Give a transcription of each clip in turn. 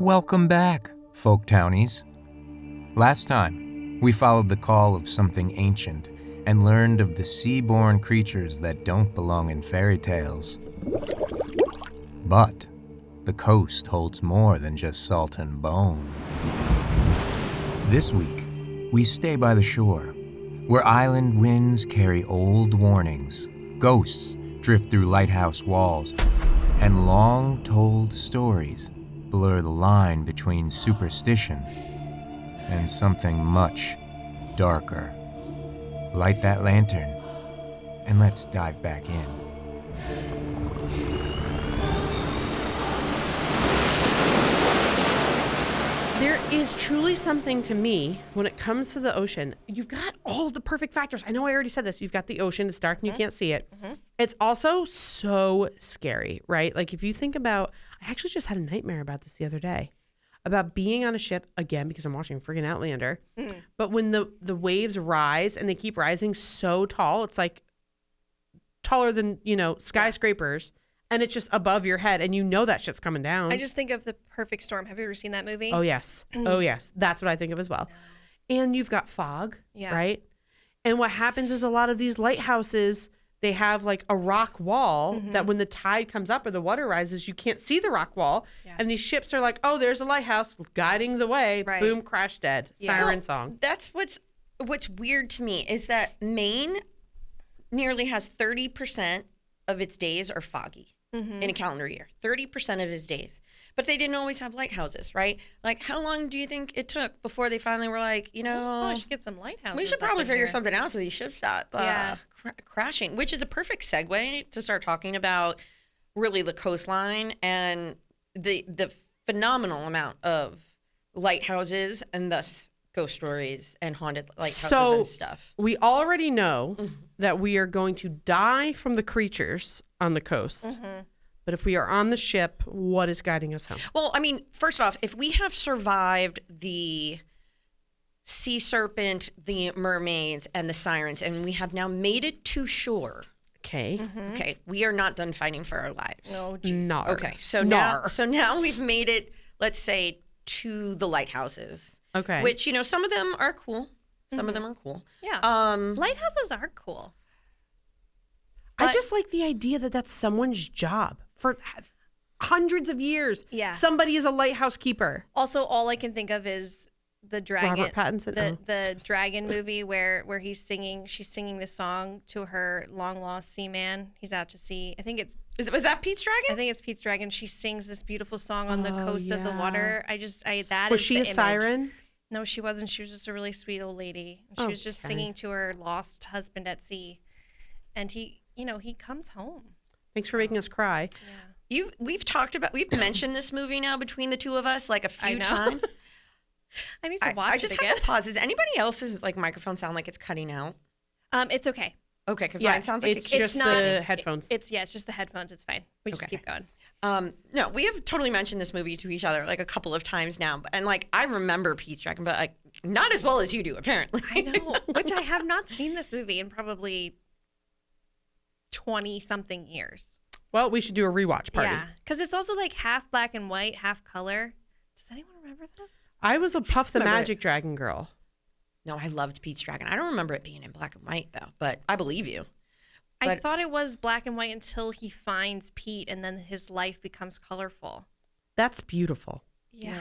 Welcome back, Folktownies. Last time, we followed the call of something ancient and learned of the sea-born creatures that don't belong in fairy tales. But the coast holds more than just salt and bone. This week, we stay by the shore, where island winds carry old warnings, ghosts drift through lighthouse walls, and long-told stories blur the line between superstition and something much darker. Light that lantern, and let's dive back in. There is truly something to me when it comes to the ocean. You've got all of the perfect factors. I know I already said this. You've got the ocean. It's dark and you can't see it. It's also so scary, right? Like if you think about, I actually just had a nightmare about this the other day, about being on a ship, again, because I'm watching friggin' Outlander. But when the waves rise and they keep rising so tall, it's like taller than, skyscrapers. And it's just above your head, and you know that shit's coming down. I just think of The Perfect Storm. Have you ever seen that movie? Oh, yes. Oh, yes. That's what I think of as well. And you've got fog, right? And what happens is a lot of these lighthouses, they have like a rock wall that when the tide comes up or the water rises, you can't see the rock wall. Yeah. And these ships are like, oh, there's a lighthouse guiding the way. Right. Boom, crash dead. Siren song. That's what's weird to me is that Maine nearly has 30% of its days are foggy. In a calendar year, 30% of his days. But they didn't always have lighthouses, right? Like, how long do you think it took before they finally were like, we should get some lighthouses. We should probably figure something out so these ships stop crashing, which is a perfect segue to start talking about really the coastline and the phenomenal amount of lighthouses and thus ghost stories and haunted lighthouses and stuff. We already know that we are going to die from the creatures on the coast. But if we are on the ship, what is guiding us home? Well, I mean, first off, if we have survived the sea serpent, the mermaids, and the sirens, and we have now made it to shore. Okay. Okay, we are not done fighting for our lives. Oh, Jesus. Nar. Okay, so now we've made it, let's say, to the lighthouses. Okay. Which, some of them are cool. Some of them are cool. Yeah. Lighthouses are cool. I just like the idea that that's someone's job for hundreds of years. Yeah. Somebody is a lighthouse keeper. Also, all I can think of is the dragon. Robert Pattinson. The dragon movie where she's singing this song to her long lost seaman. He's out to sea. I think was that Pete's dragon? I think it's Pete's dragon. She sings this beautiful song on the coast of the water. Was she a siren? No, she wasn't. She was just a really sweet old lady. She was just singing to her lost husband at sea, and he comes home. Thanks for making us cry. Yeah. We've mentioned this movie now between the two of us like a few times. I need to watch it again. I just have to pause. Does anybody else's microphone sound like it's cutting out? It's okay. Okay, because mine sounds like it's just the headphones. It's just the headphones. It's fine. We just keep going. No, we have totally mentioned this movie to each other like a couple of times now, and I remember Pete's Dragon, but not as well as you do apparently. I know, which I have not seen this movie in probably 20-something years. Well, we should do a rewatch party. Yeah, because it's also like half black and white, half color. Does anyone remember this? I was a Puff the Magic Dragon girl. No, I loved Pete's Dragon. I don't remember it being in black and white though, but I believe you. I thought it was black and white until he finds Pete, and then his life becomes colorful. That's beautiful. Yeah.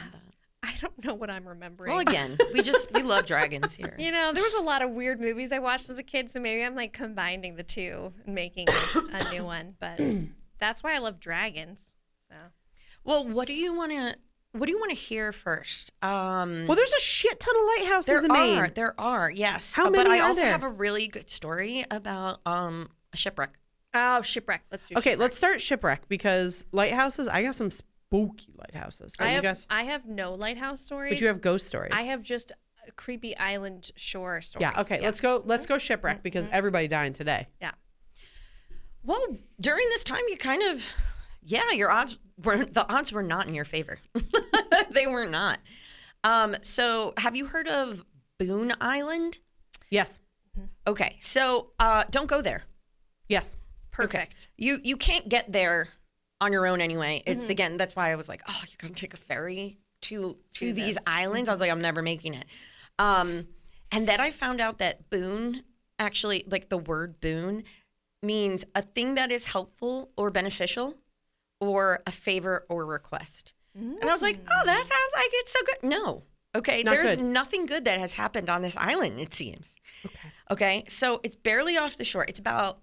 I don't know what I'm remembering. Well, again, we love dragons here. There was a lot of weird movies I watched as a kid, so maybe I'm combining the two and making a new one. But that's why I love dragons. So, well, what do you want to hear first? Well, there's a shit ton of lighthouses in Maine. There are, yes. How many But I are also there? have a really good story about a shipwreck. Oh, Shipwreck. Let's do Okay, Shipwreck. let's start Shipwreck because lighthouses, I got some spooky lighthouses. I have no lighthouse stories. But you have ghost stories. I have just creepy island shore stories. Yeah, okay, let's go Shipwreck because everybody dying today. Yeah. Well, during this time you kind of the odds were not in your favor. They were not. So have you heard of Boone Island? Yes. Okay, so don't go there. Yes. Perfect. Okay. You can't get there on your own anyway. It's again, that's why I was like, oh, you're gonna take a ferry to these islands. I was like, I'm never making it. And then I found out that boon, actually, like the word boon, means a thing that is helpful or beneficial, or a favor or request. And I was like, oh, that sounds like it's so good. No. Okay. There's nothing good that has happened on this island, it seems. Okay. So it's barely off the shore. It's about,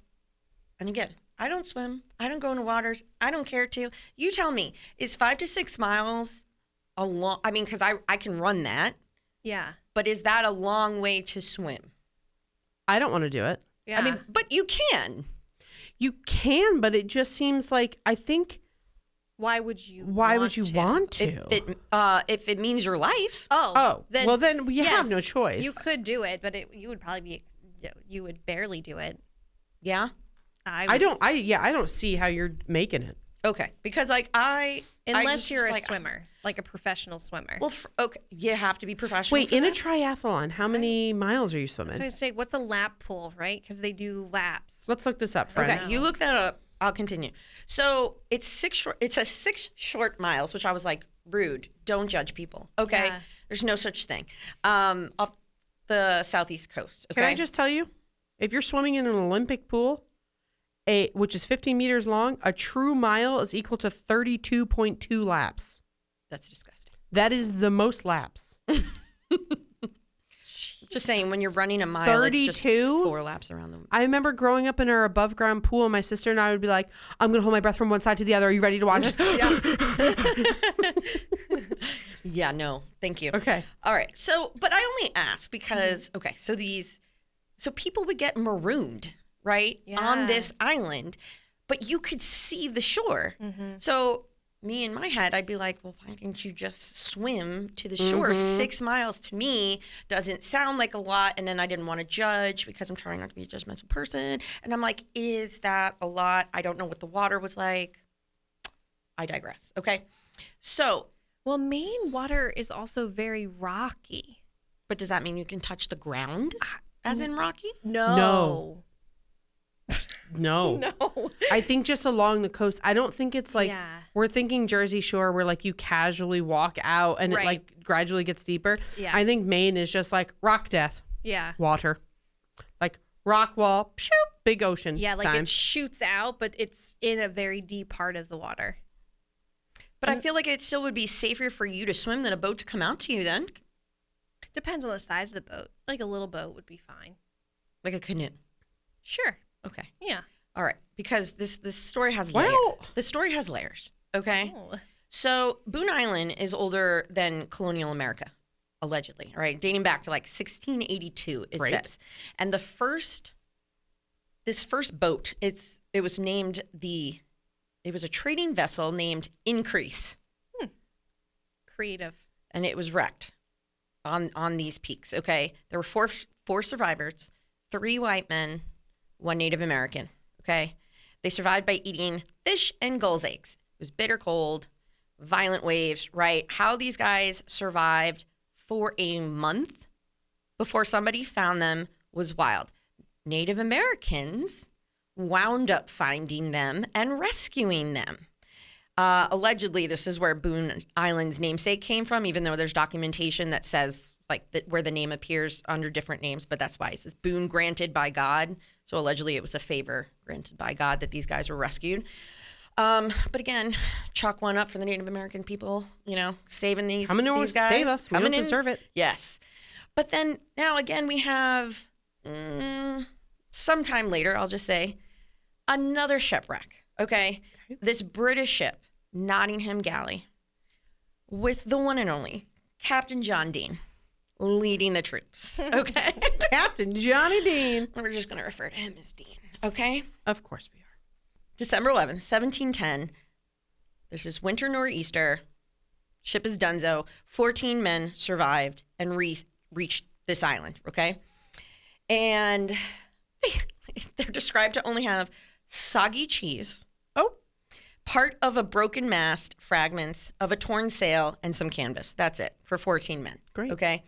and again, I don't swim. I don't go into waters. I don't care to. You tell me, is 5 to 6 miles a long, I mean, because I can run that. Yeah. But is that a long way to swim? I don't want to do it. Yeah. I mean, but you can. You can, but it just seems like, I think, why would you want to? If it means your life. Well, then you have no choice. You could do it, but you would probably be, you would barely do it. Yeah. I don't see how you're making it. Okay. Because unless you're a swimmer, like a professional swimmer. Well, okay. You have to be professional. Wait, in a triathlon, how many miles are you swimming? So I say, what's a lap pool, right? Because they do laps. Let's look this up, friends. Okay, you look that up. I'll continue. So it's 6 short miles, which I was like, rude. Don't judge people. Okay. Yeah. There's no such thing. Off the southeast coast. Okay. Can I just tell you, if you're swimming in an Olympic pool, which is 15 meters long, a true mile is equal to 32.2 laps. That's disgusting. That is the most laps. Just saying, when you're running a mile, 32? it's just 4 laps around the. I remember growing up in our above ground pool, and my sister and I would be like, I'm going to hold my breath from one side to the other. Are you ready to watch this? Yeah, no, thank you. Okay. All right. So, but I only ask because, okay, so people would get marooned, right, on this island, but you could see the shore. So me in my head, I'd be like, well, why didn't you just swim to the shore? 6 miles to me doesn't sound like a lot. And then I didn't want to judge because I'm trying not to be a judgmental person. And I'm like, is that a lot? I don't know what the water was like. I digress. Okay. So. Well, Maine water is also very rocky. But does that mean you can touch the ground as in rocky? No. No. No. I think just along the coast. I don't think it's like we're thinking Jersey Shore where like you casually walk out and it like gradually gets deeper. Yeah. I think Maine is just like rock death. Yeah. Water. Like rock wall, pshoo, big ocean. Yeah, like time. it shoots out, but it's in a very deep part of the water. But I feel like it still would be safer for you to swim than a boat to come out to you then. Depends on the size of the boat. Like a little boat would be fine. Like a canoe. Sure. Okay. Yeah. All right. Because this story has layers. The story has layers. Okay. Oh. So Boone Island is older than colonial America, allegedly. All right. Dating back to like 1682, it says. And this first boat, it was a trading vessel named Increase. Creative. And it was wrecked on these peaks. Okay. There were four survivors, 3 white men, 1 Native American. Okay. They survived by eating fish and gulls' eggs. It was bitter cold, violent waves, right? How these guys survived for a month before somebody found them was wild. Native Americans wound up finding them and rescuing them. Allegedly, this is where Boone Island's namesake came from, even though there's documentation that says like that where the name appears under different names, but that's why it says boon granted by God. So allegedly it was a favor granted by God that these guys were rescued. But again, chalk one up for the Native American people, saving these guys. Save us. We don't deserve it. Yes. But then now again, we have sometime later, I'll just say, another shipwreck. Okay. This British ship, Nottingham Galley, with the one and only Captain John Dean leading the troops. Okay. Captain Johnny Dean. We're just going to refer to him as Dean. Okay. Of course we are. December 11th, 1710. There's this winter nor'easter. Ship is donezo. 14 men survived and reached this island. Okay. And they're described to only have soggy cheese. Oh. Part of a broken mast, fragments of a torn sail, and some canvas. That's it for 14 men. Great. Okay.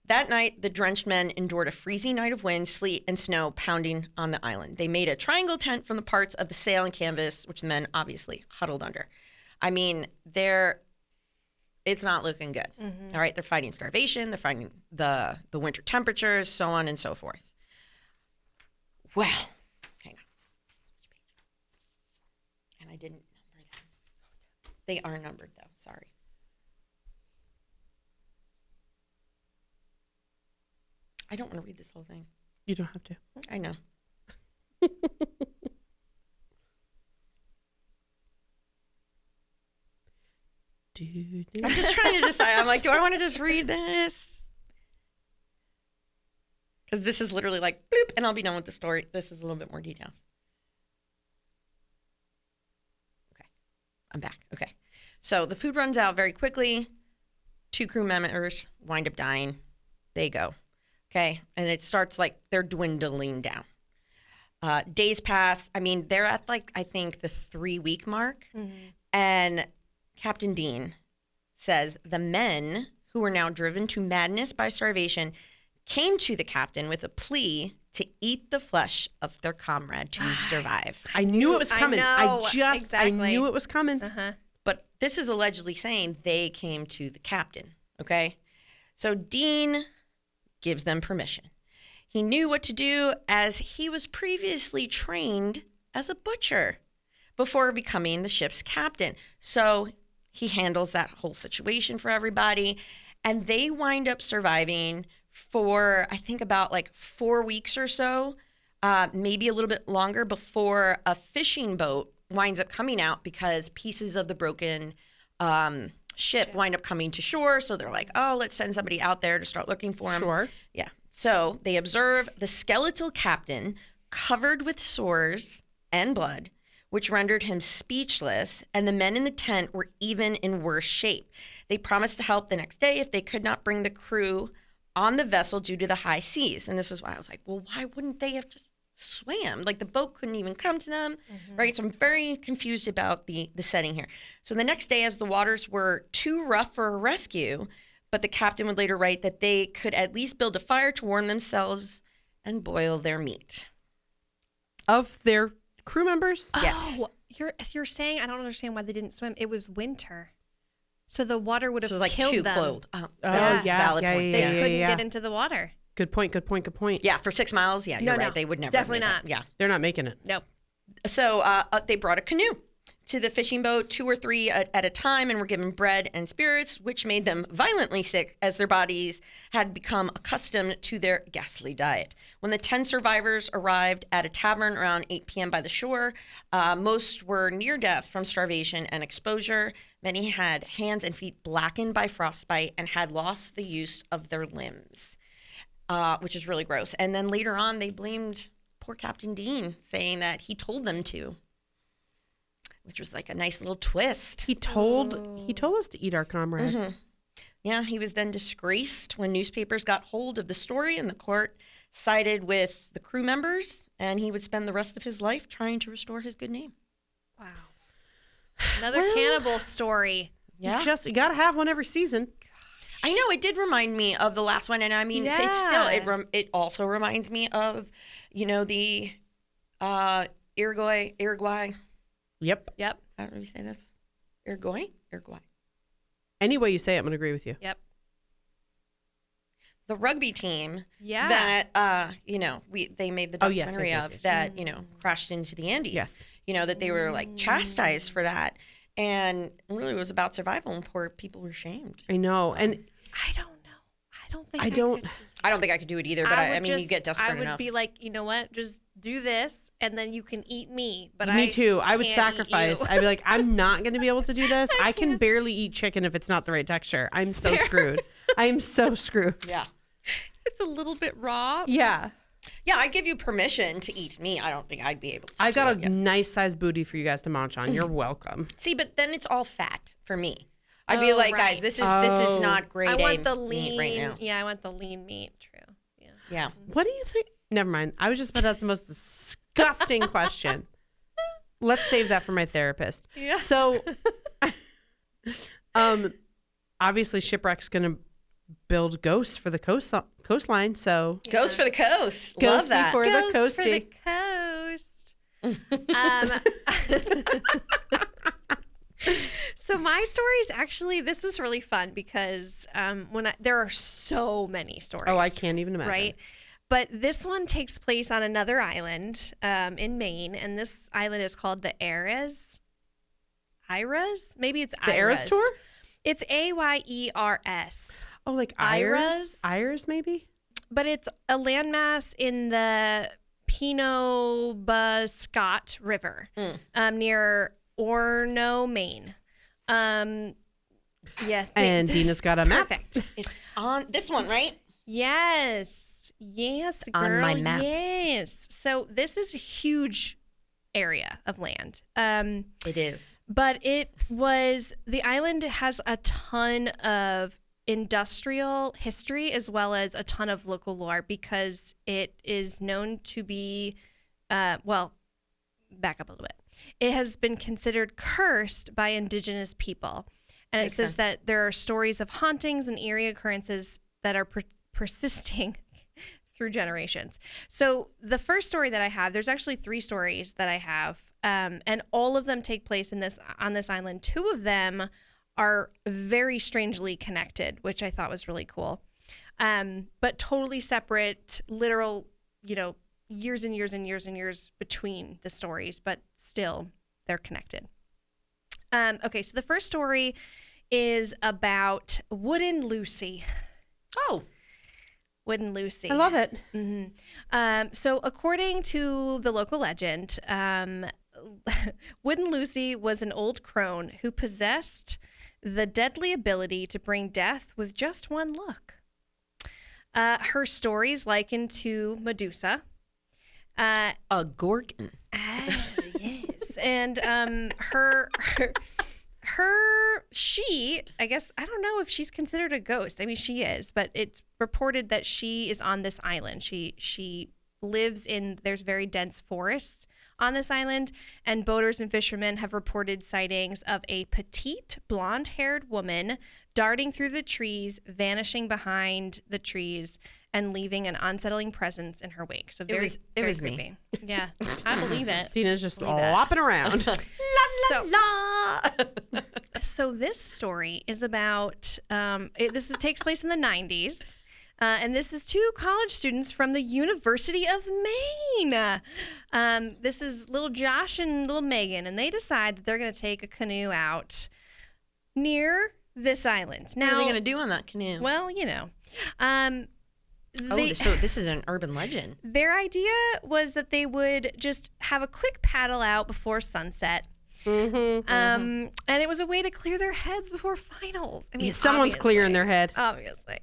That night, the drenched men endured a freezing night of wind, sleet, and snow pounding on the island. They made a triangle tent from the parts of the sail and canvas, which the men obviously huddled under. I mean, it's not looking good. All right, they're fighting starvation, they're fighting the winter temperatures, so on and so forth. Well, hang on. And I didn't number them. They are numbered though, sorry. I don't want to read this whole thing. You don't have to. I know. I'm just trying to decide. I'm like, do I want to just read this? Because this is literally like, bloop, and I'll be done with the story. This is a little bit more details. Okay. I'm back. Okay. So the food runs out very quickly. 2 crew members wind up dying. They go. Okay. And it starts like they're dwindling down. Days pass. I mean, they're at like, I think the 3-week mark. And Captain Dean says the men who were now driven to madness by starvation came to the captain with a plea to eat the flesh of their comrade to survive. I knew it was coming. Exactly. I knew it was coming. But this is allegedly saying they came to the captain, okay? So Dean gives them permission. He knew what to do as he was previously trained as a butcher before becoming the ship's captain. So he handles that whole situation for everybody. And they wind up surviving for, I think, about like 4 weeks or so, maybe a little bit longer before a fishing boat winds up coming out because pieces of the broken ship wind up coming to shore. So they're like, oh, let's send somebody out there to start looking for him. Sure. Yeah. So they observe the skeletal captain covered with sores and blood, which rendered him speechless, and the men in the tent were even in worse shape. They promised to help the next day if they could not bring the crew on the vessel due to the high seas. And this is why I was like, well, why wouldn't they have just swam? Like the boat couldn't even come to them, right? So I'm very confused about the setting here. So the next day, as the waters were too rough for a rescue, but the captain would later write that they could at least build a fire to warm themselves and boil their meat. Of their crew members? Yes. Oh, you're saying I don't understand why they didn't swim. It was winter, so the water would have So like killed too them. cold. Yeah. Valid point. They Yeah. couldn't get into the water. Good point. Yeah, for 6 miles. Yeah, you're No, right. They would never. definitely have made not. that. Yeah. They're not making it. Nope. So they brought a canoe to the fishing boat, 2 or 3 at a time, and were given bread and spirits, which made them violently sick as their bodies had become accustomed to their ghastly diet. When the 10 survivors arrived at a tavern around 8 p.m. by the shore, most were near death from starvation and exposure. Many had hands and feet blackened by frostbite and had lost the use of their limbs, which is really gross. And then later on, they blamed poor Captain Dean, saying that he told them to, which was like a nice little twist. He told us to eat our comrades. Yeah, he was then disgraced when newspapers got hold of the story, and the court sided with the crew members, and he would spend the rest of his life trying to restore his good name. Wow. Another cannibal story. Yeah. You got to have one every season. I know, it did remind me of the last one, and I mean, it's still, it also reminds me of, the Uruguay. Yep. How do we say this? Uruguay. Any way you say it, I'm going to agree with you. Yep. The rugby team Yeah. that, they made the documentary yes. that, crashed into the Andes. Yes. That they were like chastised for that. And really it was about survival, and poor people were shamed. I know. And I don't know. I don't think I don't. could. I don't think I could do it either, but I mean, you get desperate enough. I would be like, you know what? Just do this, and then you can eat me. But Me too. I would can't sacrifice. eat you. I'd be like, I'm not going to be able to do this. I can barely eat chicken if it's not the right texture. I'm so screwed. I am so screwed. Yeah. It's a little bit raw. Yeah. Yeah, I'd give you permission to eat me. I don't think I'd be able to. I got do a it. nice sized booty for you guys to munch on. You're welcome. See, but then it's all fat for me. I'd be like, guys, right. this is not great. I want the meat lean. right now. Yeah, I want the lean meat. True. Yeah. Yeah. What do you think? Never mind. I was just about to ask the most disgusting question. Let's save that for my therapist. Yeah. So, obviously, Shipwreck's going to build ghosts for the coastline. So, Goes for the coast. Ghosty Love that. for the Goes coasty. For the coast. So my stories, actually, this was really fun because there are so many stories. Oh, I can't even imagine. Right? But this one takes place on another island in Maine, and this island is called the Ayres. Iras? Maybe it's The Eras Tour? It's Ayers. Oh, like Iras? Ayers, maybe? But it's a landmass in the Penobscot River near Orono, Maine. Yeah. And Deena's got a map. Perfect. It's on this one, right? Yes, girl. On my map. Yes. So this is a huge area of land. It is. But the island has a ton of industrial history as well as a ton of local lore because it is known to be, back up a little bit. It has been considered cursed by indigenous people. And it says that there are stories of hauntings and eerie occurrences that are persisting through generations. So the first story that I have, there's actually 3 stories that I have, and all of them take place on this island. 2 of them are very strangely connected, which I thought was really cool, but totally separate, literal, years and years and years and years between the stories, but still they're connected. Okay, so the first story is about Wooden Lucy. Oh. Wooden Lucy. I love it. Mm-hmm. So according to the local legend, Wooden Lucy was an old crone who possessed the deadly ability to bring death with just one look. Her stories likened to Medusa. A Gorgon. Yes. And she, I guess, I don't know if she's considered a ghost. I mean, she is, but it's reported that she is on this island. She lives there's very dense forests on this island, and boaters and fishermen have reported sightings of a petite, blonde-haired woman darting through the trees, vanishing behind the trees, and leaving an unsettling presence in her wake. So very, it was creepy. me. Yeah, I believe it. Deena's just lopping around. So this story is about, takes place in the 90s. And this is 2 college students from the University of Maine. This is little Josh and little Megan, and they decide that they're going to take a canoe out near this island. Now, what are they going to do on that canoe? Well, so this is an urban legend. Their idea was that they would just have a quick paddle out before sunset. And it was a way to clear their heads before finals. I mean, someone's clearing their head. Obviously.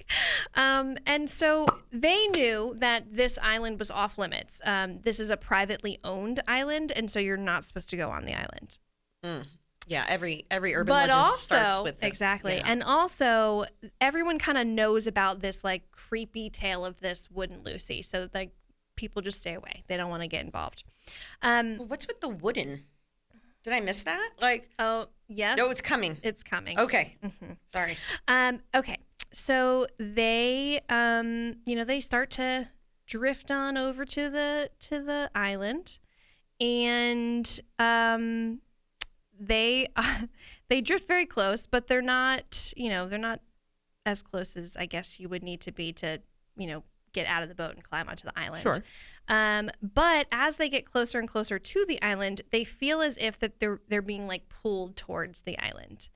And so they knew that this island was off limits. This is a privately owned island, and so you're not supposed to go on the island. Yeah, every urban legend starts with this. Exactly. Yeah. And also, everyone kind of knows about this like creepy tale of this Wooden Lucy. So like people just stay away. They don't want to get involved. What's with the wooden? Did I miss that? Oh, yes. No, it's coming. It's coming. Okay. Sorry. Okay. So they, they start to drift on over to the island, and they drift very close, but they're not as close as I guess you would need to be to, get out of the boat and climb onto the island. Sure. But as they get closer and closer to the island, they feel as if that they're being like pulled towards the island.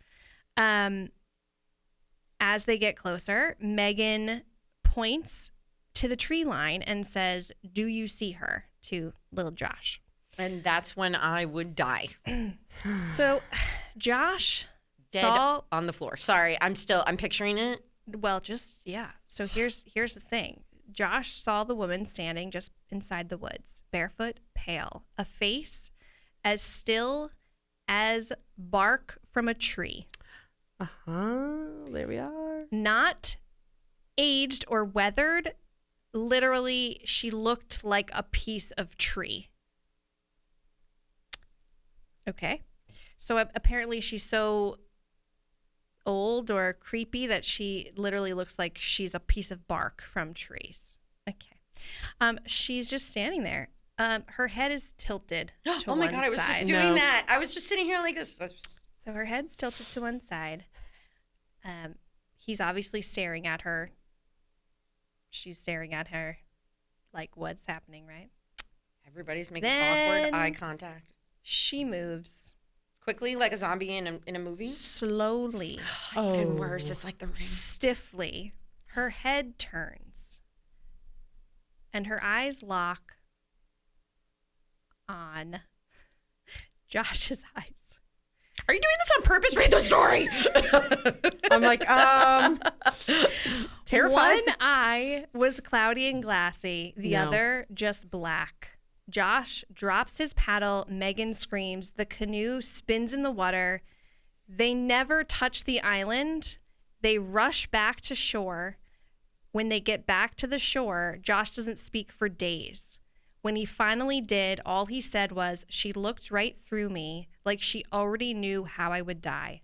As they get closer, Megan points to the tree line and says, "Do you see her?" to little Josh. And that's when I would die. So Josh Dead on the floor. Sorry, I'm picturing it. Well, So here's the thing. Josh saw the woman standing just inside the woods, barefoot, pale, a face as still as bark from a tree. There we are. Not aged or weathered. Literally, she looked like a piece of tree. Okay. So apparently she's so old or creepy that she literally looks like she's a piece of bark from trees. Okay. She's just standing there. Her head is tilted to Oh my one God, I was side. just doing that. I was just sitting here like this. So her head's tilted to one side. He's obviously staring at her. She's staring at her like, what's happening, right? Everybody's making Then awkward eye contact. She moves. Quickly, like a zombie in a movie? Slowly. Even worse. It's like the ring. Stiffly. Her head turns. And her eyes lock on Josh's eyes. Are you doing this on purpose? Read the story. I'm like, terrified. One eye was cloudy and glassy, the other just black. Josh drops his paddle. Megan screams. The canoe spins in the water. They never touch the island. They rush back to shore. When they get back to the shore, Josh doesn't speak for days. When he finally did, all he said was, "She looked right through me, like she already knew how I would die."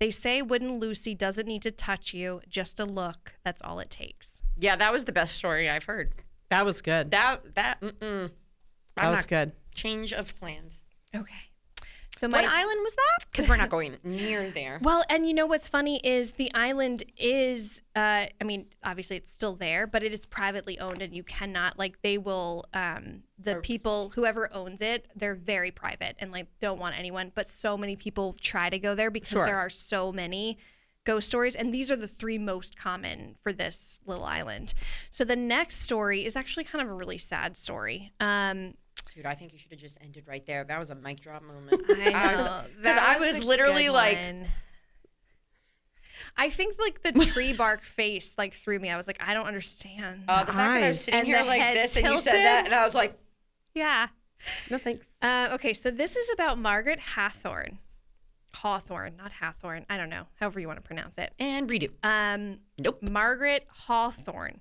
They say Wooden Lucy doesn't need to touch you, just a look. That's all it takes. Yeah, that was the best story I've heard. That was good. That was good. Change of plans. Okay. So What island was that? Because we're not going near there. Well, and you know what's funny is the island is, I mean, obviously it's still there, but it is privately owned and you cannot, like, they will, the people, whoever owns it, they're very private and, like, don't want anyone. But so many people try to go there because there are so many ghost stories. And these are the 3 most common for this little island. So the next story is actually kind of a really sad story. Dude, I think you should have just ended right there. That was a mic drop moment. I know. Because I was literally like... I think, like, the tree bark face, like, threw me. I was like, I don't understand. The fact that I was sitting And here the like head this and you said tilted. that, and I was like... Yeah. No thanks. Okay, so this is about Margaret Hawthorne. Hawthorne, not Hathorne. I don't know. However you want to pronounce it. And redo. Nope. Margaret Hawthorne.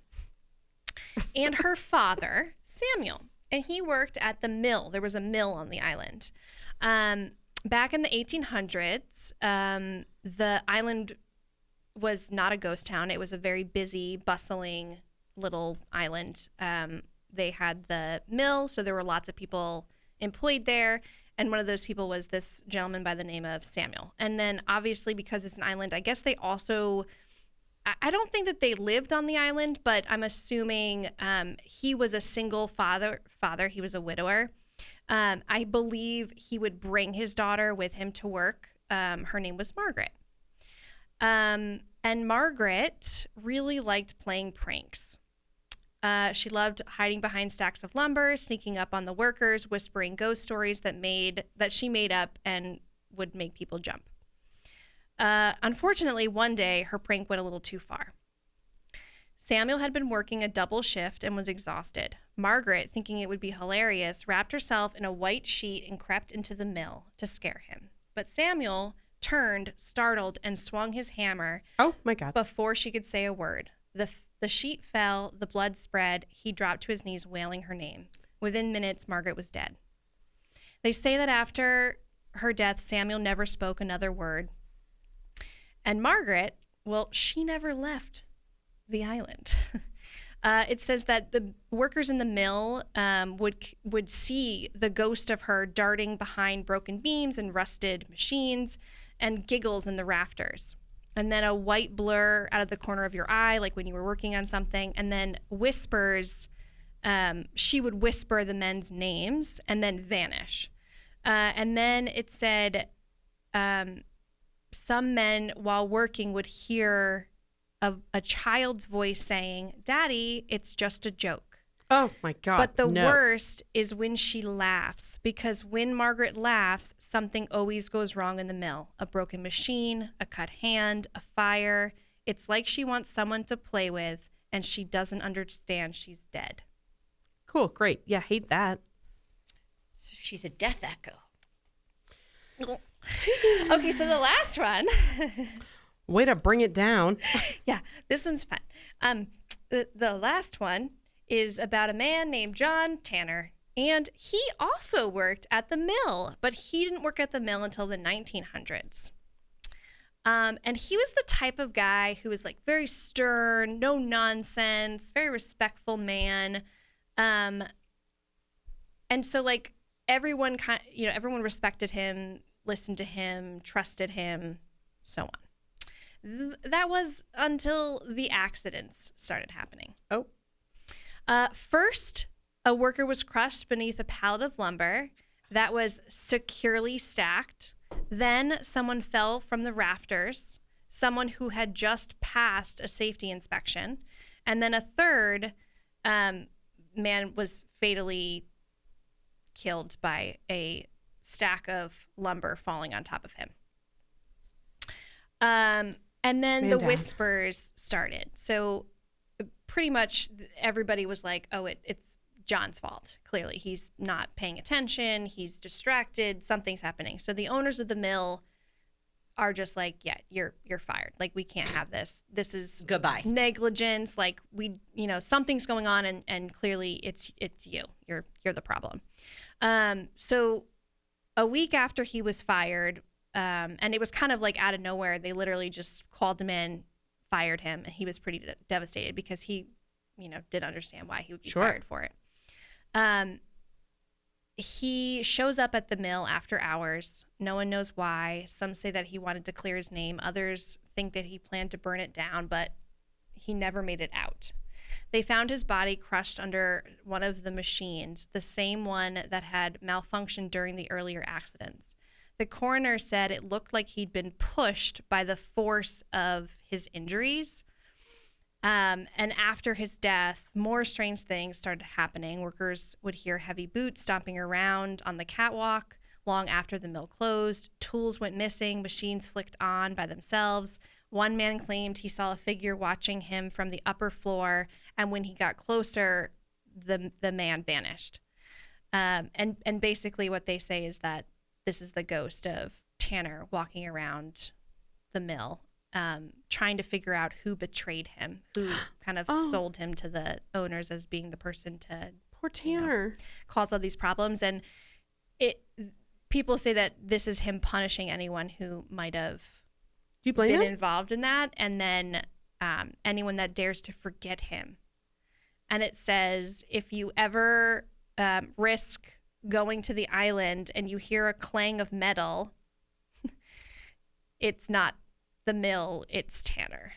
And her father, Samuel. And he worked at the mill. There was a mill on the island. Back in the 1800s, the island was not a ghost town. It was a very busy, bustling little island. They had the mill, so there were lots of people employed there. And one of those people was this gentleman by the name of Samuel. And then obviously because it's an island, I guess they also... I don't think that they lived on the island, but I'm assuming he was a single father. He was a widower. I believe he would bring his daughter with him to work. Her name was Margaret. And Margaret really liked playing pranks. She loved hiding behind stacks of lumber, sneaking up on the workers, whispering ghost stories that she made up and would make people jump. Unfortunately, one day, her prank went a little too far. Samuel had been working a double shift and was exhausted. Margaret, thinking it would be hilarious, wrapped herself in a white sheet and crept into the mill to scare him. But Samuel turned, startled, and swung his hammer. Oh, my God. Before she could say a word. The sheet fell, the blood spread. He dropped to his knees, wailing her name. Within minutes, Margaret was dead. They say that after her death, Samuel never spoke another word. And Margaret, well, she never left the island. It says that the workers in the mill would see the ghost of her darting behind broken beams and rusted machines and giggles in the rafters. And then a white blur out of the corner of your eye, like when you were working on something. And then whispers, she would whisper the men's names and then vanish. And then it said... some men, while working, would hear a child's voice saying, "Daddy, it's just a joke." Oh, my God. But the no. worst is when she laughs, because when Margaret laughs, something always goes wrong in the mill. A broken machine, a cut hand, a fire. It's like she wants someone to play with, and she doesn't understand she's dead. Cool. Great. Yeah, hate that. So she's a death echo. Okay, so the last one. Way to bring it down. Yeah, this one's fun. The last one is about a man named John Tanner, and he also worked at the mill, but he didn't work at the mill until the 1900s. And he was the type of guy who was, like, very stern, no nonsense, very respectful man. And so, like, everyone respected him. listened to him, trusted him, so on. That was until the accidents started happening. Oh. First, a worker was crushed beneath a pallet of lumber that was securely stacked. Then someone fell from the rafters, someone who had just passed a safety inspection. And then a third man was fatally killed by a stack of lumber falling on top of him. And then the whispers started. So pretty much everybody was like, oh, it's John's fault. Clearly, he's not paying attention. He's distracted. Something's happening. So the owners of the mill are just like, yeah, you're fired. Like, we can't have this. This is goodbye negligence. Like, something's going on, and clearly it's you. You're the problem. So a week after he was fired, and it was kind of like out of nowhere, they literally just called him in, fired him, and he was pretty devastated because he, didn't understand why he would be fired for it. He shows up at the mill after hours. No one knows why. Some say that he wanted to clear his name. Others think that he planned to burn it down, but he never made it out. They found his body crushed under one of the machines, the same one that had malfunctioned during the earlier accidents. The coroner said it looked like he'd been pushed by the force of his injuries. And after his death, more strange things started happening. Workers would hear heavy boots stomping around on the catwalk long after the mill closed. Tools went missing. Machines flicked on by themselves. One man claimed he saw a figure watching him from the upper floor, and when he got closer, the man vanished. And basically what they say is that this is the ghost of Tanner walking around the mill, trying to figure out who betrayed him, who kind of sold him to the owners as being the person to poor Tanner cause all these problems. And people say that this is him punishing anyone who might have been involved in that, and then anyone that dares to forget him. And it says, if you ever risk going to the island and you hear a clang of metal, it's not the mill, it's Tanner.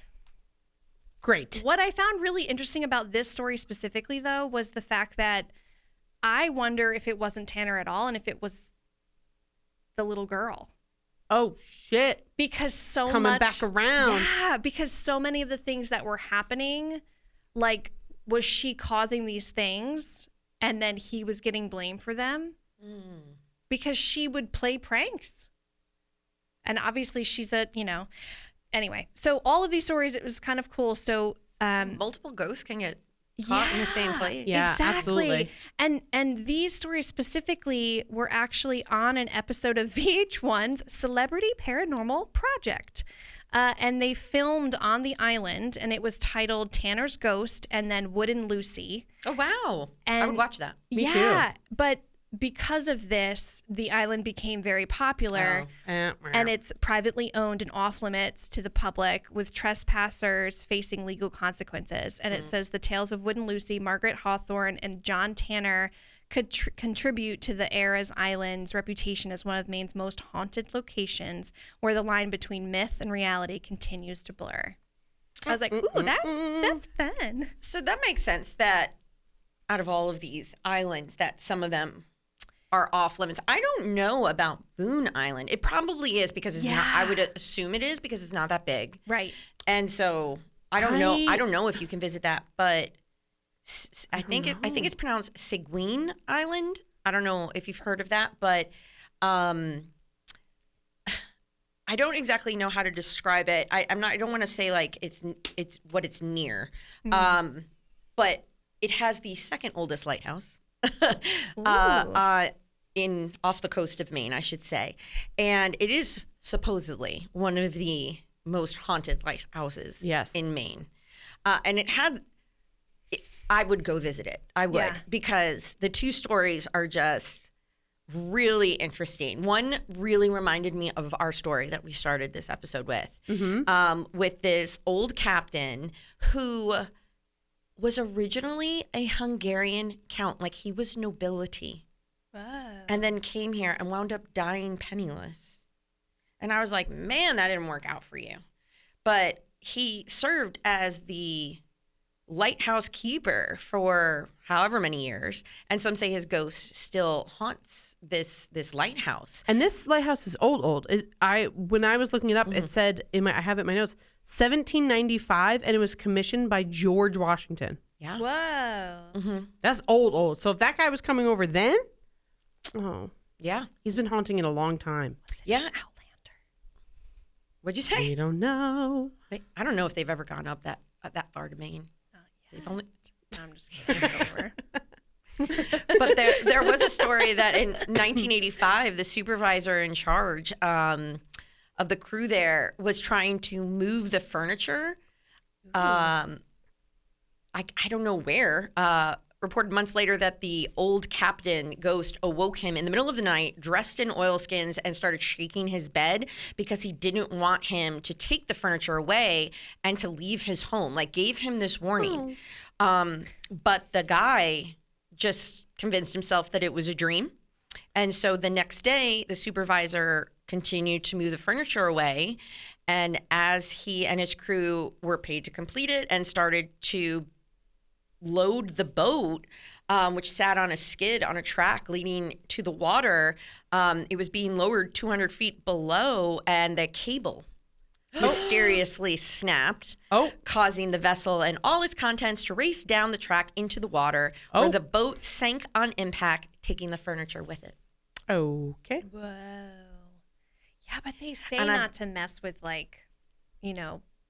Great. What I found really interesting about this story specifically, though, was the fact that I wonder if it wasn't Tanner at all and if it was the little girl. Oh, shit. Because coming back around. Yeah, because so many of the things that were happening, like, was she causing these things and then he was getting blamed for them? Because she would play pranks. And obviously she's anyway. So all of these stories, it was kind of cool. So multiple ghosts can get caught in the same place. Yeah, exactly. absolutely. And these stories specifically were actually on an episode of VH1's Celebrity Paranormal Project. And they filmed on the island, and it was titled Tanner's Ghost and then Wooden Lucy. Oh, wow. And I would watch that. Me too. But because of this, the island became very popular, and it's privately owned and off limits to the public, with trespassers facing legal consequences. And it says the tales of Wooden Lucy, Margaret Hawthorne, and John Tanner could contribute to the era's island's reputation as one of Maine's most haunted locations, where the line between myth and reality continues to blur. I was like, ooh, that's fun. So that makes sense that out of all of these islands, that some of them are off limits. I don't know about Boone Island. It probably is because it's not. I would assume it is because it's not that big, right? And so I don't know. I don't know if you can visit that, but I think it's pronounced Seguin Island. I don't know if you've heard of that, but I don't exactly know how to describe it. I don't want to say like it's what it's near, but it has the second oldest lighthouse. In off the coast of Maine, I should say. And it is supposedly one of the most haunted lighthouses in Maine. And I would go visit it. I would, because the two stories are just really interesting. One really reminded me of our story that we started this episode with this old captain who was originally a Hungarian count, like he was nobility. Wow. And then came here and wound up dying penniless. And I was like, man, that didn't work out for you. But he served as the lighthouse keeper for however many years. And some say his ghost still haunts this lighthouse. And this lighthouse is old. When I was looking it up, it said I have it in my notes, 1795, and it was commissioned by George Washington. Yeah. Whoa. That's old. So if that guy was coming over then, Yeah. he's been haunting it a long time. Yeah. Outlander. What'd you say? We don't know. I don't know if they've ever gone up that far to Maine. They've only. No, I'm just kidding. It's over. But there was a story that in 1985, the supervisor in charge of the crew there was trying to move the furniture. I don't know where. Reported months later that the old captain ghost awoke him in the middle of the night, dressed in oilskins, and started shaking his bed because he didn't want him to take the furniture away and to leave his home. Like, gave him this warning. But the guy just convinced himself that it was a dream. And so the next day, the supervisor continued to move the furniture away. And as he and his crew were paid to complete it and started to load the boat, which sat on a skid on a track leading to the water, it was being lowered 200 feet below, and the cable mysteriously snapped, causing the vessel and all its contents to race down the track into the water, where the boat sank on impact, taking the furniture with it. Okay. Whoa. Yeah, but they say And not to mess with, like,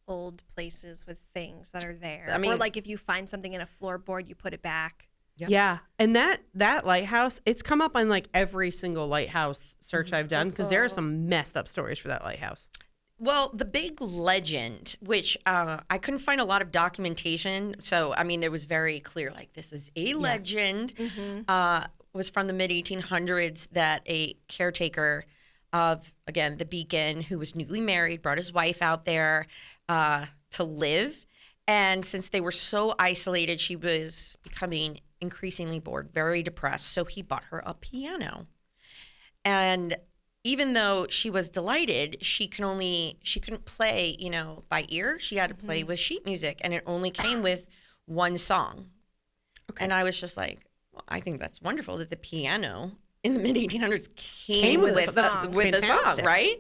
old places with things that are there. I mean- or like if you find something in a floorboard, you put it back. Yep. Yeah. And that lighthouse, it's come up on like every single lighthouse search I've done because there are some messed up stories for that lighthouse. Well, the big legend, which I couldn't find a lot of documentation, so I mean, it was very clear, like, this is a legend, was from the mid-1800s that a caretaker of, again, the Beacon, who was newly married, brought his wife out there to live. And since they were so isolated, she was becoming increasingly bored, very depressed. So he bought her a piano. And even though she was delighted, she couldn't play, by ear. She had to play with sheet music, and it only came with one song. Okay. And I was just like, well, I think that's wonderful that the piano in the mid-1800s came with the song, right?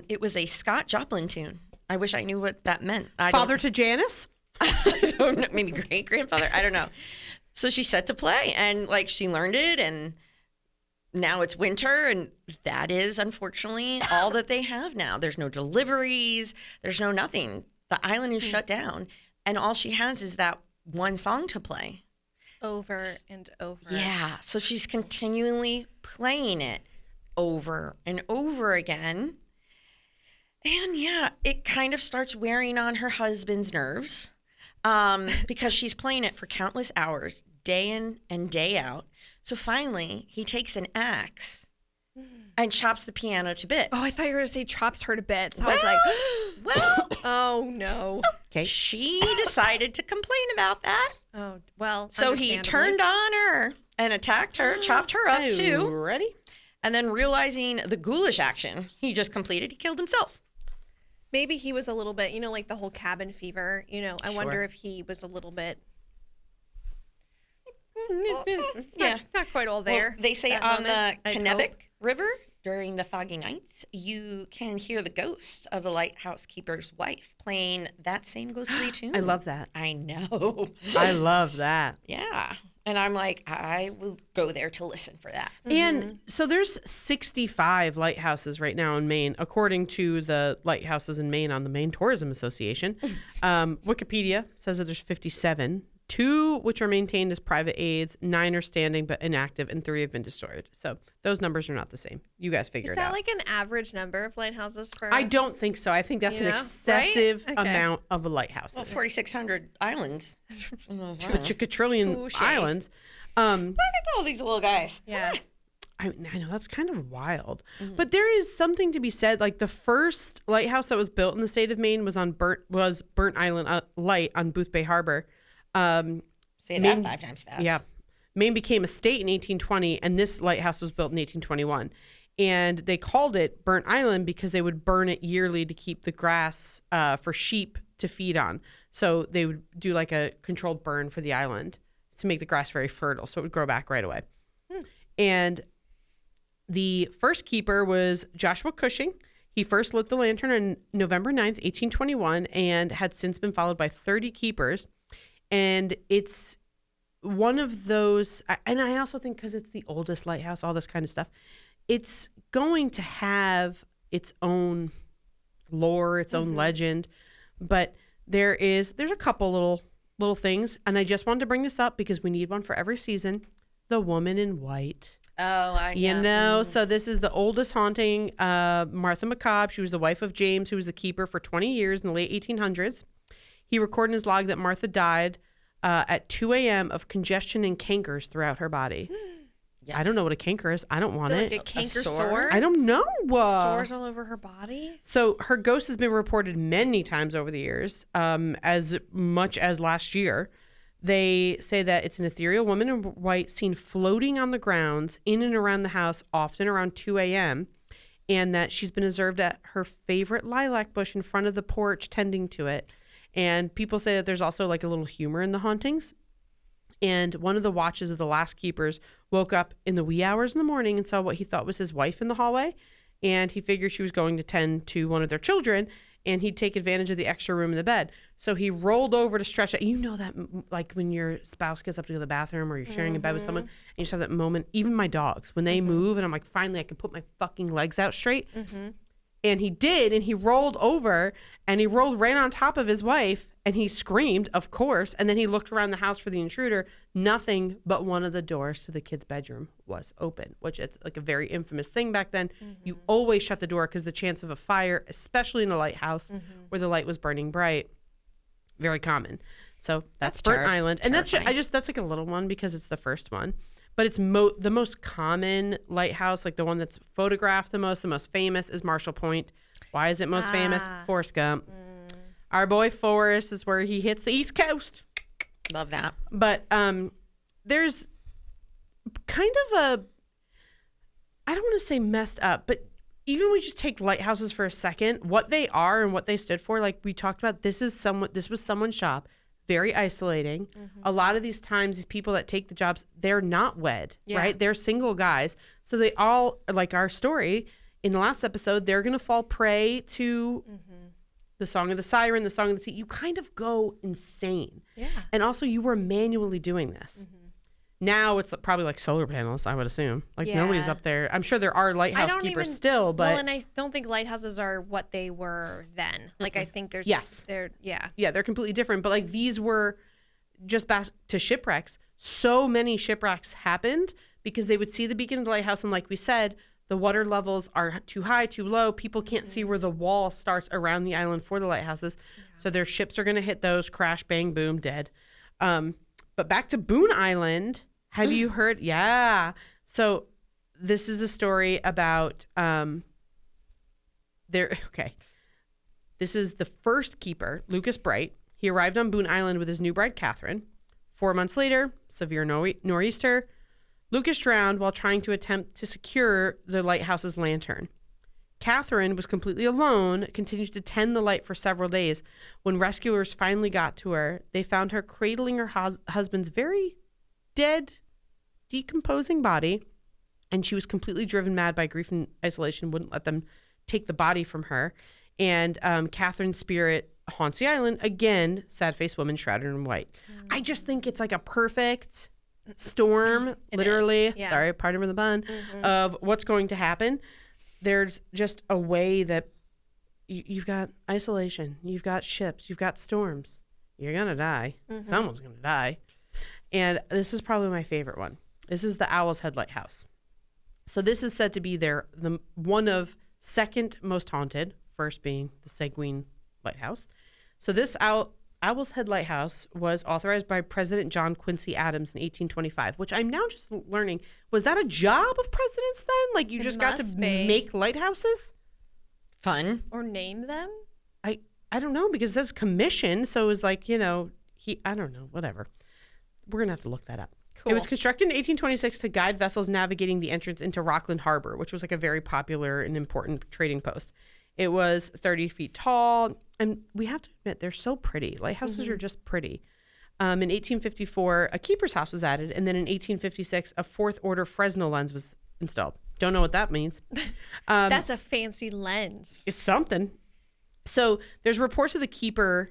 It was a Scott Joplin tune. I wish I knew what that meant. Father to Janice? I don't know, maybe great-grandfather? I don't know. So she set to play, and she learned it, and now it's winter, and that is unfortunately all that they have now. There's no deliveries. There's no nothing. The island is shut down, and all she has is that one song to play. Over and over. Yeah. So she's continually playing it over and over again. And yeah, it kind of starts wearing on her husband's nerves because she's playing it for countless hours, day in and day out. So finally, he takes an axe and chops the piano to bits. Oh, I thought you were going to say chops her to bits. I was like, oh no. Okay. She decided to complain about that. Oh, well. So he turned on her and attacked her, chopped her up too. Ready? And then realizing the ghoulish action he just completed, he killed himself. Maybe he was a little bit, like the whole cabin fever. I wonder if he was a little bit. Yeah. Not quite all there. Well, they say on the I'd Kennebec hope. River during the foggy nights, you can hear the ghost of the lighthouse keeper's wife playing that same ghostly tune. I love that. I know. I love that. Yeah. And I'm like, I will go there to listen for that. And so there's 65 lighthouses right now in Maine, according to the lighthouses in Maine on the Maine Tourism Association. Wikipedia says that there's 57, 2 which are maintained as private aids, 9 are standing but inactive, and 3 have been destroyed. So those numbers are not the same. You guys figure it out. Is that like an average number of lighthouses for? I don't think so. I think that's an excessive amount of a lighthouse. Well, 4,600 islands. Quadrillion Touché. islands. Look at all these little guys. Yeah. I know that's kind of wild, but there is something to be said. Like the first lighthouse that was built in the state of Maine was on Burnt Island Light on Booth Bay Harbor. Say that 5 times fast. Yeah, Maine became a state in 1820, and this lighthouse was built in 1821. And they called it Burnt Island because they would burn it yearly to keep the grass for sheep to feed on. So they would do like a controlled burn for the island to make the grass very fertile so it would grow back right away. And the first keeper was Joshua Cushing. He first lit the lantern on November 9th, 1821, and had since been followed by 30 keepers. And it's one of those, and I also think because it's the oldest lighthouse, all this kind of stuff, it's going to have its own lore, its own legend. But there's a couple little things, and I just wanted to bring this up because we need one for every season. The Woman in White. Oh, So this is the oldest haunting, Martha McCobb. She was the wife of James, who was the keeper for 20 years in the late 1800s. He recorded in his log that Martha died at 2 a.m. of congestion and cankers throughout her body. I don't know what a canker is. I don't want it. Like a canker sore? I don't know. Sores all over her body? So her ghost has been reported many times over the years, as much as last year. They say that it's an ethereal woman in white seen floating on the grounds in and around the house, often around 2 a.m., and that she's been observed at her favorite lilac bush in front of the porch tending to it. And people say that there's also like a little humor in the hauntings. And one of the watches of the last keepers woke up in the wee hours in the morning and saw what he thought was his wife in the hallway. And he figured she was going to tend to one of their children, and he'd take advantage of the extra room in the bed. So he rolled over to stretch out. You know that, like when your spouse gets up to go to the bathroom or you're sharing a bed with someone, and you just have that moment. Even my dogs, when they move and I'm like, finally, I can put my fucking legs out straight. And he did, and he rolled over, and he rolled right on top of his wife, and he screamed, of course, and then he looked around the house for the intruder. Nothing but one of the doors to the kid's bedroom was open, which it's like a very infamous thing back then. You always shut the door because the chance of a fire, especially in a lighthouse where the light was burning bright, very common. So that's Burnt Island. And that's like a little one because it's the first one. But it's the most common lighthouse, like the one that's photographed the most famous is Marshall Point. Why is it most famous? Forrest Gump. Our boy Forrest is where he hits the East Coast. Love that. But there's kind of I don't want to say messed up, but even when we just take lighthouses for a second, what they are and what they stood for, like we talked about, this was someone's shop. Very isolating. A lot of these times, these people that take the jobs, they're not wed, right? They're single guys. So they all, like our story in the last episode, they're going to fall prey to the Song of the Siren, the Song of the Sea. You kind of go insane. Yeah. And also you were manually doing this. Now it's probably like solar panels, I would assume. Like nobody's up there. I'm sure there are lighthouse keepers still, but... Well, and I don't think lighthouses are what they were then. Like I think there's... Yes. Yeah, they're completely different. But like these were just back to shipwrecks. So many shipwrecks happened because they would see the beacon of the lighthouse, and like we said, the water levels are too high, too low. People can't see where the wall starts around the island for the lighthouses. So their ships are going to hit those, crash, bang, boom, dead. But back to Boone Island, have you heard? Yeah. So this is a story about This is the first keeper, Lucas Bright. He arrived on Boone Island with his new bride, Catherine. 4 months later, severe nor'easter. Lucas drowned while trying to attempt to secure the lighthouse's lantern. Catherine was completely alone, continued to tend the light for several days. When rescuers finally got to her, they found her cradling her husband's very dead, decomposing body, and she was completely driven mad by grief and isolation, wouldn't let them take the body from her. And Catherine's spirit haunts the island. Again, sad-faced woman shrouded in white. I just think it's like a perfect storm, literally, sorry, pardon for the pun, of what's going to happen. There's just a way that you've got isolation, you've got ships, you've got storms. You're going to die. Someone's going to die. And this is probably my favorite one. This is the Owl's Head Lighthouse. So this is said to be the one of second most haunted, first being the Seguin Lighthouse. So this Owl's Head Lighthouse was authorized by President John Quincy Adams in 1825, which I'm now just learning. Was that a job of presidents then? Like you just got to make lighthouses? Fun. Or name them? I don't know, because it says commission. So it was like, I don't know, whatever. We're going to have to look that up. It was constructed in 1826 to guide vessels navigating the entrance into Rockland Harbor, which was like a very popular and important trading post. It was 30 feet tall, and we have to admit, they're so pretty. Lighthouses are just pretty. In 1854, a keeper's house was added, and then in 1856, a fourth-order Fresnel lens was installed. Don't know what that means. That's a fancy lens. It's something. So there's reports of the keeper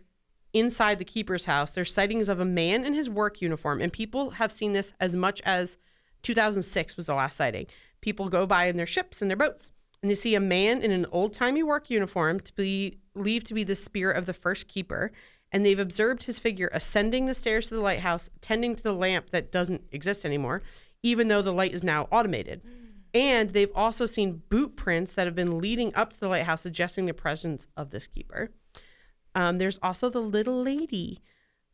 inside the keeper's house. There's sightings of a man in his work uniform, and people have seen this as much as 2006 was the last sighting. People go by in their ships and their boats, and they see a man in an old-timey work uniform to be believed to be the spirit of the first keeper, and they've observed his figure ascending the stairs to the lighthouse, tending to the lamp that doesn't exist anymore, even though the light is now automated. And they've also seen boot prints that have been leading up to the lighthouse, suggesting the presence of this keeper. There's also the little lady.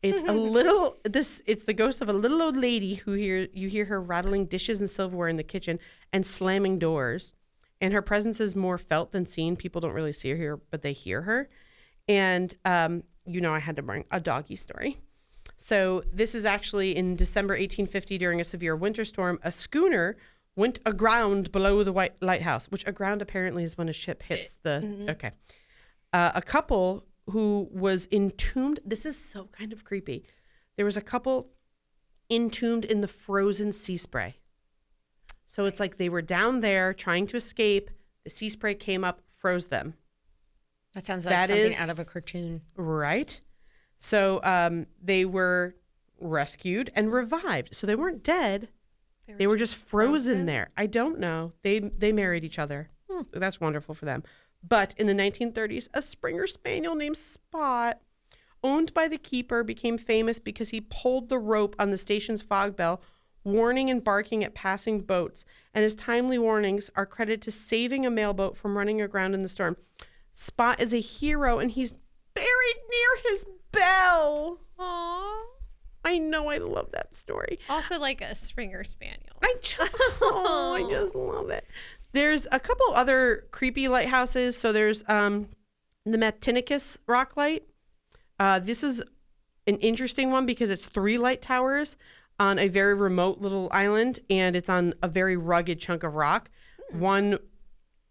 It's it's the ghost of a little old lady who you hear her rattling dishes and silverware in the kitchen and slamming doors. And her presence is more felt than seen. People don't really see her here, but they hear her. And, I had to bring a doggy story. So this is actually in December 1850 during a severe winter storm. A schooner went aground below the lighthouse, which aground apparently is when a ship hits the... Okay. A couple who was entombed... This is so kind of creepy. There was a couple entombed in the frozen sea spray. So it's like they were down there trying to escape. The sea spray came up, froze them. That sounds like something out of a cartoon. Right. So they were rescued and revived. So they weren't dead. They were just frozen there. I don't know. They married each other. That's wonderful for them. But in the 1930s, a Springer Spaniel named Spot, owned by the keeper, became famous because he pulled the rope on the station's fog bell, warning and barking at passing boats. And his timely warnings are credited to saving a mailboat from running aground in the storm. Spot is a hero, and he's buried near his bell. Aww. I know, I love that story. Also like a Springer Spaniel. I just love it. There's a couple other creepy lighthouses. So there's the Matinicus rock light. This is an interesting one because it's 3 light towers on a very remote little island, and it's on a very rugged chunk of rock. One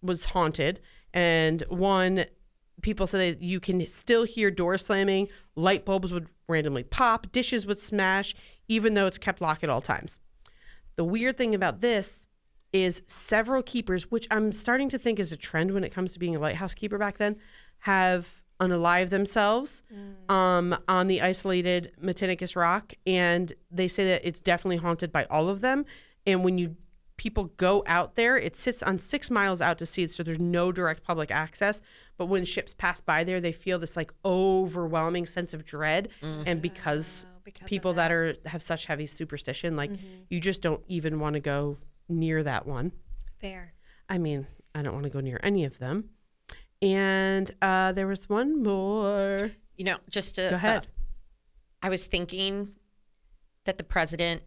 was haunted, and one, people say that you can still hear doors slamming, light bulbs would randomly pop, dishes would smash, even though it's kept locked at all times. The weird thing about this is several keepers, which I'm starting to think is a trend when it comes to being a lighthouse keeper back then, have unalived themselves on the isolated Matinicus rock, and they say that it's definitely haunted by all of them. And when people go out there, it sits on 6 miles out to sea, so there's no direct public access. But when ships pass by there, they feel this like overwhelming sense of dread. And because people that have such heavy superstition, like you just don't even want to go near that one. Fair. I mean, I don't want to go near any of them. And there was one more. Just to... Go ahead. I was thinking that the president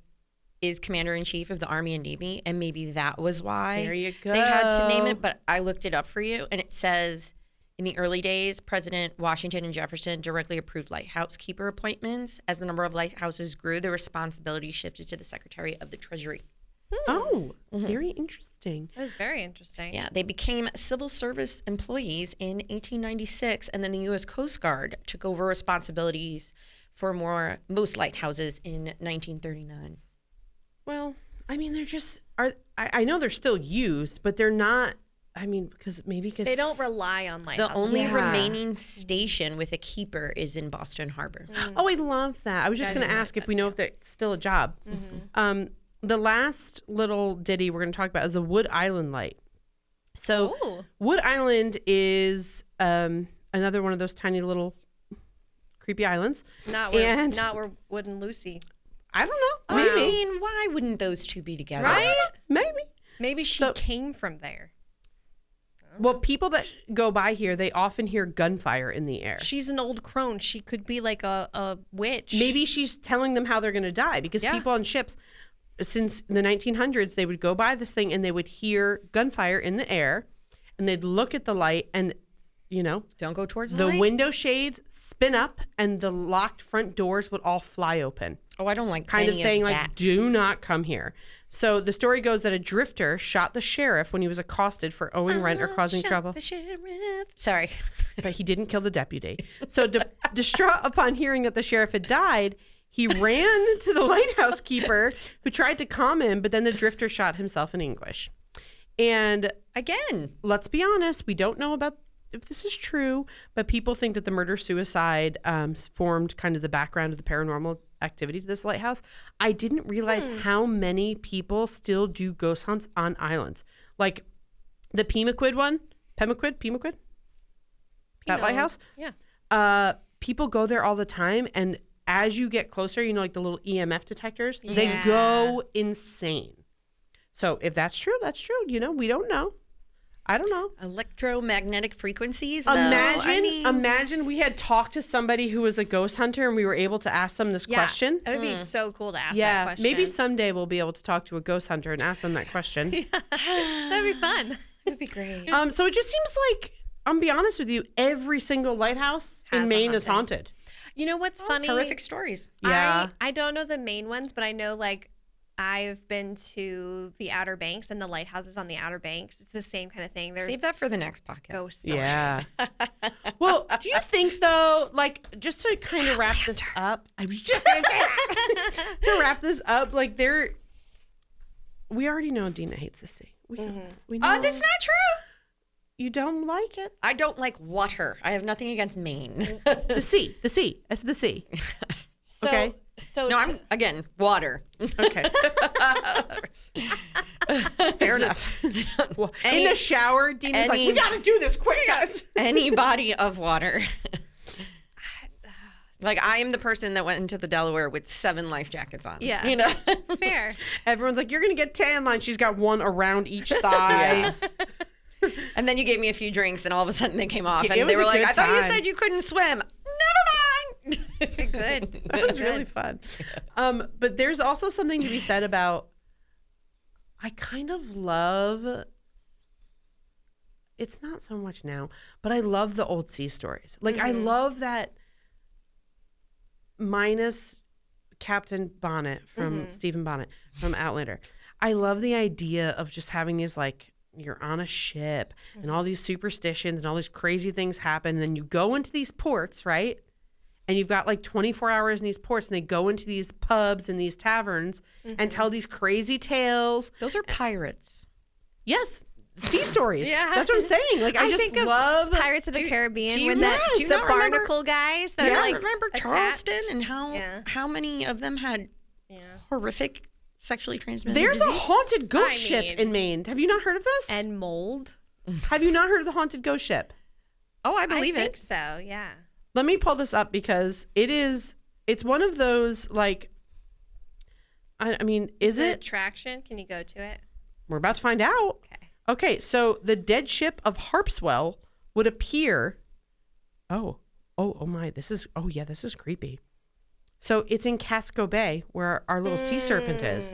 is commander-in-chief of the Army and Navy, and maybe that was why There you go. they had to name it, but I looked it up for you, and it says, in the early days, President Washington and Jefferson directly approved lighthouse keeper appointments. As the number of lighthouses grew, the responsibility shifted to the Secretary of the Treasury. Oh, very interesting. That was very interesting. Yeah, they became civil service employees in 1896, and then the U.S. Coast Guard took over responsibilities for most lighthouses in 1939. Well, I mean, they're just I know they're still used, but they're not. I mean, because they don't rely on lighthouses. The only remaining station with a keeper is in Boston Harbor. Oh, I love that. I was just going to ask if we know if that's still a job. The last little ditty we're going to talk about is the Wood Island light. So Wood Island is another one of those tiny little creepy islands. Not where Wood and Lucy. I don't know. I mean, why wouldn't those two be together? Right? Maybe she came from there. Well, people that go by here, they often hear gunfire in the air. She's an old crone. She could be like a witch. Maybe she's telling them how they're going to die, because people on ships, since the 1900s, they would go by this thing and they would hear gunfire in the air, and they'd look at the light, and Don't go towards the the light. window shades spin up and the locked front doors would all fly open. Oh, I don't like Kind of any saying, like, that. do not come here. So the story goes that a drifter shot the sheriff when he was accosted for owing rent or causing Shot trouble. The sheriff. Sorry. But he didn't kill the deputy. So distraught upon hearing that the sheriff had died, he ran to the lighthouse keeper who tried to calm him, but then the drifter shot himself in English. And Again. let's be honest, we don't know about if this is true, but people think that the murder-suicide formed kind of the background of the paranormal activity to this lighthouse. I didn't realize how many people still do ghost hunts on islands. Like the Pemaquid one. Pemaquid? That lighthouse? Yeah. People go there all the time, and as you get closer, like the little EMF detectors, they Yeah. go insane. So if that's true, that's true. We don't know. I don't know. Electromagnetic frequencies. Imagine we had talked to somebody who was a ghost hunter and we were able to ask them this question. It would be so cool to ask that Yeah, question. maybe someday we'll be able to talk to a ghost hunter and ask them that question. That'd be fun. It would be great. So it just seems like, I'm be honest with you, every single lighthouse Has in a Maine is haunting. haunted. You know what's funny? Horrific stories. Yeah. I don't know the main ones, but I know like I've been to the Outer Banks and the lighthouses on the Outer Banks. It's the same kind of thing. There's Save that for the next podcast. ghosts. Yeah. Well, do you think though, like, just to kind of wrap this up, I was just gonna say that. To wrap this up, like we already know Deena hates the sea. We know. Oh, that's not true. You don't like it. I don't like water. I have nothing against Maine. The sea. It's the sea. So, Okay. So No, I'm again water. Okay. Fair enough. Well, in the shower, Deena's like, any- we gotta do this quick, guys. Any body of water. Like I am the person that went into the Delaware with 7 life jackets on. Yeah. You know. fair. Everyone's like, you're gonna get tan line. She's got one around each thigh. And then you gave me a few drinks, and all of a sudden they came off, It and was they a were like, good "I thought you time. said you couldn't swim." Never mind. Good. That was really fun. But there's also something to be said about, I kind of love, it's not so much now, but I love the old sea stories. Like, I love that, minus Captain Bonnet from Stephen Bonnet from Outlander. I love the idea of just having these, like, you're on a ship and all these superstitions and all these crazy things happen. And then you go into these ports, right? And you've got like 24 hours in these ports, and they go into these pubs and these taverns and tell these crazy tales. Those are pirates. Yes, sea stories. Yeah. That's what I'm saying. Like, I just think of love. Pirates of the Caribbean do you when not- do you the not remember- barnacle guys that Do you are like remember attached. Charleston and how Yeah. many of them had horrific sexually transmitted There's a disease? haunted ghost I ship mean- in Maine. Have you not heard of this? And mold. Have you not heard of the haunted ghost ship? Oh, I believe I think it. so. Yeah. Let me pull this up because it's one of those, like, I mean, is an it? attraction? Can you go to it? We're about to find out. Okay. Okay, so the dead ship of Harpswell would appear. Oh my! This is creepy. So it's in Casco Bay where our little sea serpent is.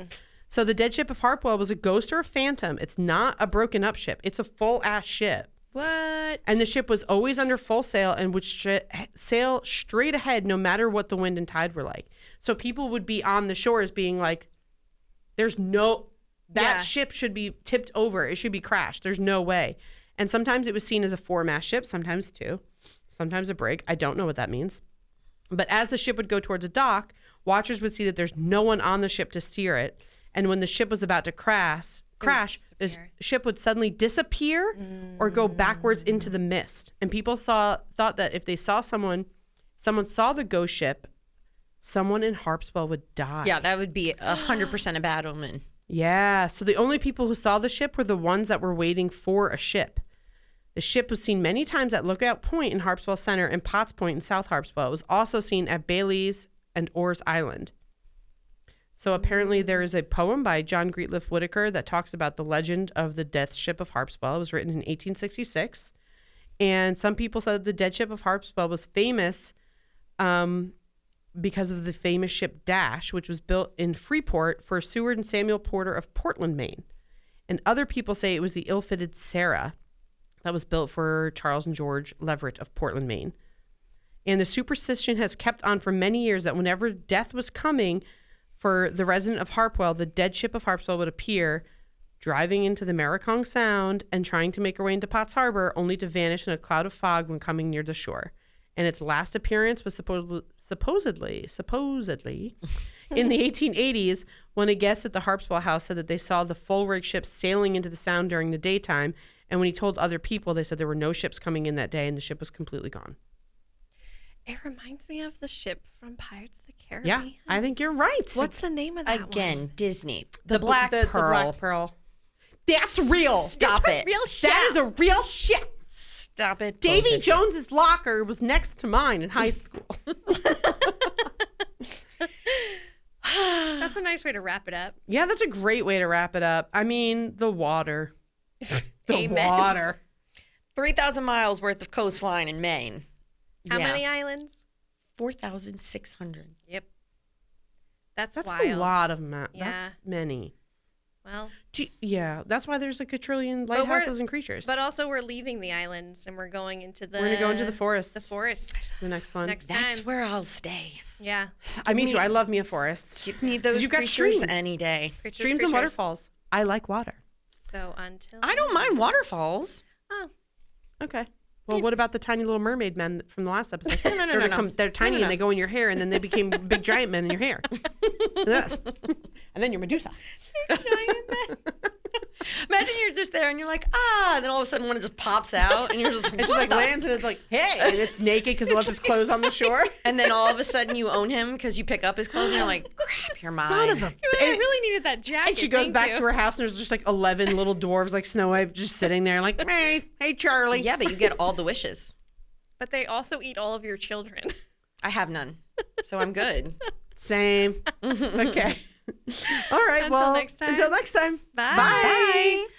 So the dead ship of Harpswell was a ghost or a phantom. It's not a broken up ship. It's a full ass ship. What? And the ship was always under full sail and would sail straight ahead no matter what the wind and tide were like. So people would be on the shores being like, that ship should be tipped over. It should be crashed. There's no way. And sometimes it was seen as a 4-mast ship, sometimes 2, sometimes a brig. I don't know what that means. But as the ship would go towards a dock, watchers would see that there's no one on the ship to steer it. And when the ship was about to crash, the ship would suddenly disappear or go backwards into the mist. And people thought that if they saw someone saw the ghost ship, someone in Harpswell would die. Yeah, that would be 100% a bad omen. Yeah. So the only people who saw the ship were the ones that were waiting for a ship. The ship was seen many times at Lookout Point in Harpswell Center and Potts Point in South Harpswell. It was also seen at Bailey's and Orr's Island. So apparently there is a poem by John Greatliff Whitaker that talks about the legend of the death ship of Harpswell. It was written in 1866. And some people said the dead ship of Harpswell was famous because of the famous ship Dash, which was built in Freeport for Seward and Samuel Porter of Portland, Maine. And other people say it was the ill-fated Sarah. that was built for Charles and George Leverett of Portland, Maine. And the superstition has kept on for many years that whenever death was coming for the resident of Harpwell, the dead ship of Harpwell would appear driving into the Maricong Sound and trying to make her way into Potts Harbor, only to vanish in a cloud of fog when coming near the shore. And its last appearance was supposedly in the 1880s, when a guest at the Harpswell House said that they saw the full rig ship sailing into the Sound during the daytime. And when he told other people, they said there were no ships coming in that day and the ship was completely gone. It reminds me of the ship from Pirates of the Caribbean. Yeah, I think you're right. What's the name of that Again, one? Disney. The Black Pearl. The Black Pearl. That's real. Stop It's a it. real ship. That is a real ship. Stop it. Davy Bullshit. Jones's locker was next to mine in high school. That's a nice way to wrap it up. Yeah, that's a great way to wrap it up. I mean, the water. The Amen. water. 3,000 miles worth of coastline in Maine. How Yeah. many islands? 4,600. Yep. That's That's wild. a lot of Yeah. That's many. Well, Yeah, that's why there's like a trillion But we're- lighthouses and creatures. but also we're leaving the islands and we're going into the. We're going to go into the forest. The forest. The next one. Next That's time. where I'll stay. Yeah. Me me- too. I love me a forest. Give me those you've got creatures streams. any day. Creatures, Streams and creatures. waterfalls. I like water. So until. I don't mind waterfalls. Oh. Okay. Well, what about the tiny little mermaid men from the last episode? No. They're tiny No. and they go in your hair, and then they became big giant men in your hair. Yes. And then you're Medusa. Imagine you're just there and you're like, and then all of a sudden one just pops out and you're just, It just like lands and it's like, hey, and it's naked because it left its clothes on the shore. And then all of a sudden you own him because you pick up his clothes and you're like, crap, you're mine. Son of a. I And, really needed that jacket. and she goes Thank back you. to her house and there's just like 11 little dwarves like Snow White just sitting there like, hey, Charlie. Yeah, but you get all the wishes. But they also eat all of your children. I have none. So I'm good. Same. Okay. All right. Until next time. Until next time. Bye. Bye.